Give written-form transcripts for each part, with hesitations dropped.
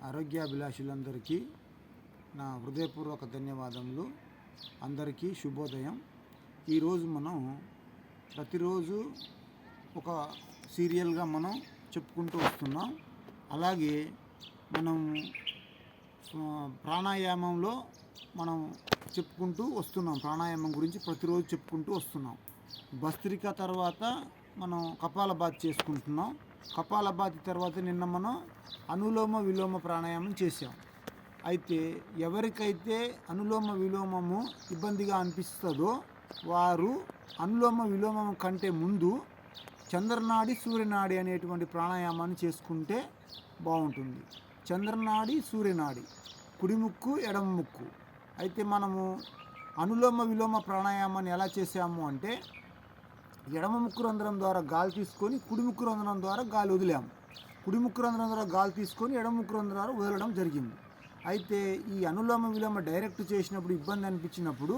ఆరోగ్యాభిలాషులందరికీ నా హృదయపూర్వక ధన్యవాదములు. అందరికీ శుభోదయం. ఈరోజు మనం ప్రతిరోజు ఒక సీరియల్గా మనం చెప్పుకుంటూ వస్తున్నాం. అలాగే మనం ప్రాణాయామంలో మనం చెప్పుకుంటూ వస్తున్నాం. ప్రాణాయామం గురించి ప్రతిరోజు చెప్పుకుంటూ వస్తున్నాం. భస్త్రిక తర్వాత మనం కపాలభాతి చేసుకుంటున్నాం. కపాలభాతి తర్వాత నిన్న మనం అనులోమ విలోమ ప్రాణాయామం చేసాం. అయితే ఎవరికైతే అనులోమ విలోమము ఇబ్బందిగా అనిపిస్తుందో వారు అనులోమ విలోమం కంటే ముందు చంద్రనాడి సూర్యనాడి అనేటువంటి ప్రాణాయామాన్ని చేసుకుంటే బాగుంటుంది. చంద్రనాడి సూర్యనాడి, కుడి ముక్కు ఎడమ ముక్కు. అయితే మనము అనులోమ విలోమ ప్రాణాయామాన్ని ఎలా చేసాము అంటే ఎడమ ముక్కు రంధ్రం ద్వారా గాలి తీసుకొని కుడి ముక్కు రంధ్రం ద్వారా గాలి వదిలాము. కుడి ముక్కు రంధ్రం ద్వారా గాలి తీసుకొని ఎడమ ముక్కు రంధ్రం ద్వారా వదలడం జరిగింది. అయితే ఈ అనులోమ విలోమ డైరెక్ట్ చేసినప్పుడు ఇబ్బంది అనిపించినప్పుడు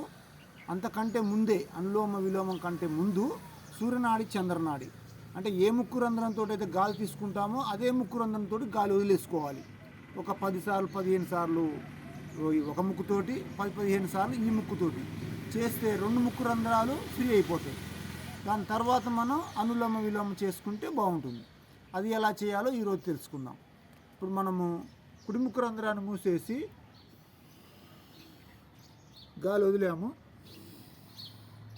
అంతకంటే ముందే అనులోమ విలోమం కంటే ముందు సూర్యనాడి చంద్రనాడి అంటే ఏ ముక్కు రంధ్రంతో అయితే గాలి తీసుకుంటామో అదే ముక్కు రంధ్రంతో గాలి వదిలేసుకోవాలి. ఒక 10 సార్లు 15 సార్లు ఒక ముక్కుతోటి 10-15 సార్లు ఈ ముక్కుతోటి చేస్తే 2 ముక్కు రంధ్రాలు ఫ్రీ అయిపోతాయి. దాని తర్వాత మనం అనులోమ విలోమం చేసుకుంటే బాగుంటుంది. అది ఎలా చేయాలో ఈరోజు తెలుసుకుందాం. ఇప్పుడు మనము కుడి ముక్కు రంధ్రాన్ని మూసేసి గాలి వదిలాము,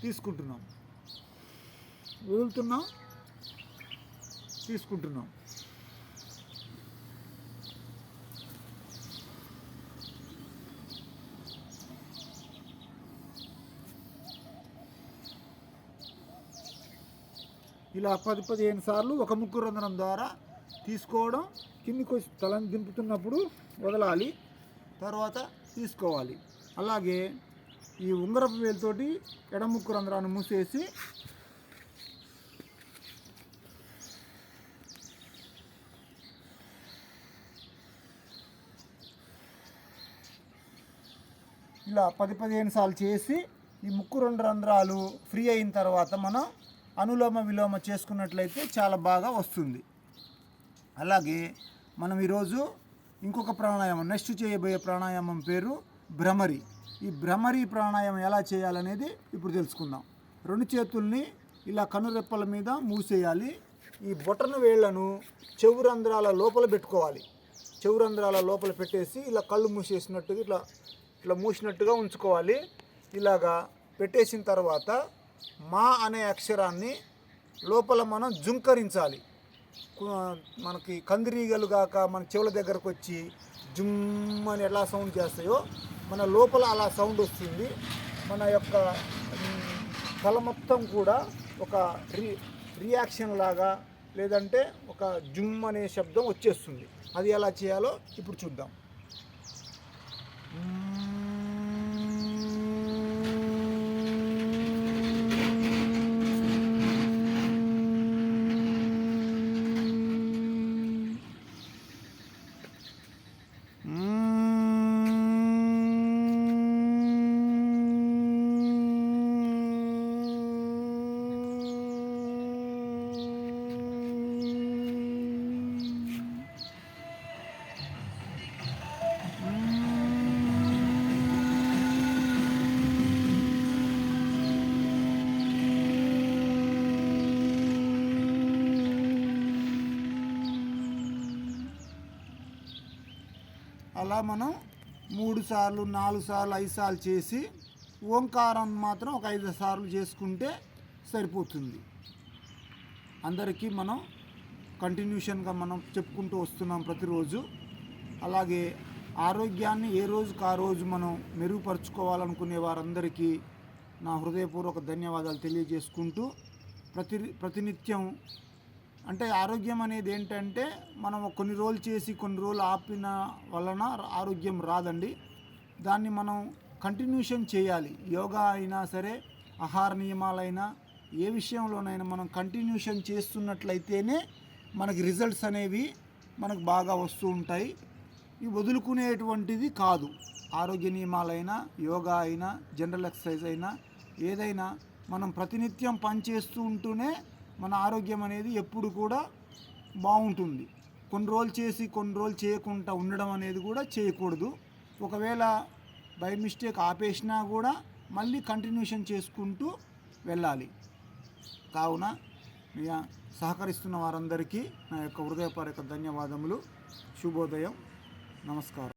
తీసుకుంటున్నాం, వదులుతున్నాం, తీసుకుంటున్నాం. ఇలా 10-15 సార్లు ఒక ముక్కు రంధ్రం ద్వారా తీసుకోవడం, కిందికి తలని దింపుతున్నప్పుడు వదలాలి, తర్వాత తీసుకోవాలి. అలాగే ఈ ఉంగరపు వేలుతోటి ఎడమ ముక్కు రంధ్రాన్ని మూసేసి ఇలా 10-15 సార్లు చేసి ఈ ముక్కు 2 రంధ్రాలు ఫ్రీ అయిన తర్వాత మనం అనులోమ విలోమ చేసుకున్నట్లయితే చాలా బాగా వస్తుంది. అలాగే మనం ఈరోజు ఇంకొక ప్రాణాయామం నెక్స్ట్ చేయబోయే ప్రాణాయామం పేరు భ్రమరి. ఈ భ్రమరి ప్రాణాయామం ఎలా చేయాలనేది ఇప్పుడు తెలుసుకుందాం. 2 చేతుల్ని ఇలా కనురెప్పల మీద మూసేయాలి. ఈ బొటన వేళ్లను చెవు రంధ్రాల లోపల పెట్టుకోవాలి. చెవు రంధ్రాల లోపల పెట్టేసి ఇలా కళ్ళు మూసేసినట్టుగా ఇట్లా మూసినట్టుగా ఉంచుకోవాలి. ఇలాగా పెట్టేసిన తర్వాత మా అనే అక్షరాన్ని లోపల మనం జుంకరించాలి. మనకి కందిరీగలు కాక మన చెవుల దగ్గరకు వచ్చి జుమ్ అని ఎలా సౌండ్ చేస్తాయో మన లోపల అలా సౌండ్ వస్తుంది. మన యొక్క తల మొత్తం కూడా ఒక రియాక్షన్ లాగా లేదంటే ఒక జుమ్ అనే శబ్దం వచ్చేస్తుంది. అది ఎలా చేయాలో ఇప్పుడు చూద్దాం. అలా మనం 3 సార్లు 4 సార్లు 5 సార్లు చేసి ఓంకారం మాత్రం ఒక 5 సార్లు చేసుకుంటే సరిపోతుంది. అందరికీ మనం కంటిన్యూషన్గా మనం చెప్పుకుంటూ వస్తున్నాం ప్రతిరోజు. అలాగే ఆరోగ్యాన్ని ఏ రోజుకు ఆ రోజు మనం మెరుగుపరుచుకోవాలనుకునే వారందరికీ నా హృదయపూర్వక ధన్యవాదాలు తెలియజేసుకుంటూ ప్రతినిత్యం అంటే ఆరోగ్యం అనేది ఏంటంటే మనం కొన్ని రోజులు చేసి కొన్ని రోజులు ఆపిన వలన ఆరోగ్యం రాదండి. దాన్ని మనం కంటిన్యూషన్ చేయాలి. యోగా అయినా సరే, ఆహార నియమాలైనా, ఏ విషయంలోనైనా మనం కంటిన్యూషన్ చేస్తున్నట్లయితేనే మనకి రిజల్ట్స్ అనేవి మనకు బాగా వస్తూ ఉంటాయి. ఇవి వదులుకునేటువంటిది కాదు. ఆరోగ్య నియమాలైనా, యోగా అయినా, జనరల్ ఎక్సర్సైజ్ అయినా, ఏదైనా మనం ప్రతినిత్యం పనిచేస్తూ ఉంటూనే మన ఆరోగ్యం అనేది ఎప్పుడు కూడా బాగుంటుంది. కొన్ని రోజులు చేసి కొన్ని రోజులు చేయకుండా ఉండడం అనేది కూడా చేయకూడదు. ఒకవేళ బై మిస్టేక్ ఆపేసినా కూడా మళ్ళీ కంటిన్యూషన్ చేసుకుంటూ వెళ్ళాలి. కావున సహకరిస్తున్న వారందరికీ నా యొక్క హృదయపూర్వక ధన్యవాదములు. శుభోదయం. నమస్కారం.